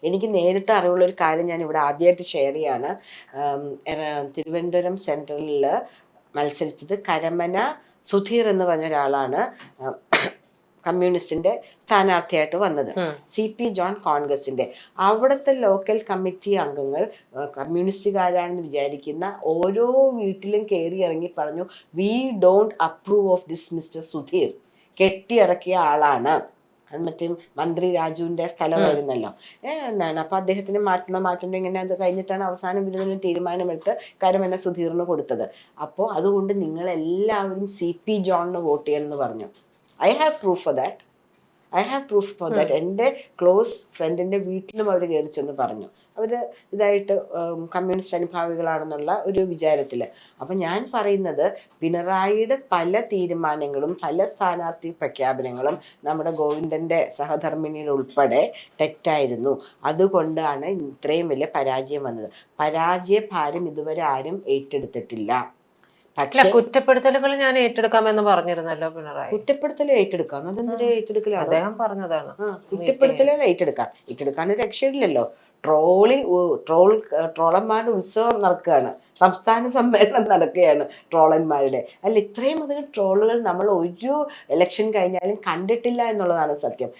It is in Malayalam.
എനിക്ക് നേരിട്ട് അറിവുള്ള ഒരു കാര്യം ഞാൻ ഇവിടെ ആദ്യമായിട്ട് ഷെയർ ചെയ്യാണ്. തിരുവനന്തപുരം സെൻട്രലിൽ മത്സരിച്ചത് കരമന സുധീർ എന്ന് പറഞ്ഞ ഒരാളാണ് കമ്മ്യൂണിസ്റ്റിന്റെ സ്ഥാനാർത്ഥിയായിട്ട് വന്നത്. CP ജോൺ കോൺഗ്രസിന്റെ. അവിടുത്തെ ലോക്കൽ കമ്മിറ്റി അംഗങ്ങൾ കമ്മ്യൂണിസ്റ്റുകാരാണെന്ന് വിചാരിക്കുന്ന ഓരോ വീട്ടിലും കയറി ഇറങ്ങി പറഞ്ഞു, we don't approve of this mister Sudheer. കെട്ടിയിറക്കിയ ആളാണ്. അത് മറ്റേ മന്ത്രി രാജുവിന്റെ സ്ഥലമായിരുന്നല്ലോ. എന്താണ് അപ്പൊ അദ്ദേഹത്തിന് മാറ്റേണ്ട ഇങ്ങനെ. അത് കഴിഞ്ഞിട്ടാണ് അവസാനം വിരുദ്ധ തീരുമാനമെടുത്ത് കരമന സുധീറിന് കൊടുത്തത്. അപ്പോൾ അതുകൊണ്ട് നിങ്ങൾ എല്ലാവരും CP ജോണിന് വോട്ട് ചെയ്യണമെന്ന് പറഞ്ഞു. I have proof for that. എൻ്റെ ക്ലോസ് ഫ്രണ്ടിൻ്റെ വീട്ടിലും അവർ കയറി ചെന്ന് പറഞ്ഞു. അവർ ഇതായിട്ട് കമ്മ്യൂണിസ്റ്റ് അനുഭാവികളാണെന്നുള്ള ഒരു വിചാരത്തിൽ. അപ്പം ഞാൻ പറയുന്നത്, പിണറായിയുടെ പല തീരുമാനങ്ങളും പല സ്ഥാനാർത്ഥി പ്രഖ്യാപനങ്ങളും നമ്മുടെ ഗോവിന്ദൻ്റെ സഹധർമ്മിണിയിൽ ഉൾപ്പെടെ തെറ്റായിരുന്നു. അതുകൊണ്ടാണ് ഇത്രയും വലിയ പരാജയം വന്നത്. പരാജയ ഭാരം ഇതുവരെ ആരും ഏറ്റെടുത്തിട്ടില്ല. കുറ്റപ്പെടുത്തലുകൾ ഞാൻ ഏറ്റെടുക്കാമെന്ന് പറഞ്ഞിരുന്നല്ലോ പിണറായി. കുറ്റപ്പെടുത്തൽ ഏറ്റെടുക്കാം. അതെന്തൊരു ഏറ്റെടുക്കലാണ്? അദ്ദേഹം പറഞ്ഞതാണ്. കുറ്റപ്പെടുത്തലുകൾ ഏറ്റെടുക്കാൻ രക്ഷയില്ലല്ലോ. ട്രോളന്മാരുടെ ഉത്സവം നടക്കുകയാണ്. സംസ്ഥാന സമ്മേളനം നടക്കുകയാണ് ട്രോളന്മാരുടെ. അല്ല, ഇത്രയും അധികം ട്രോളുകൾ നമ്മൾ ഒരു ഇലക്ഷൻ കഴിഞ്ഞാലും കണ്ടിട്ടില്ല എന്നുള്ളതാണ് സത്യം.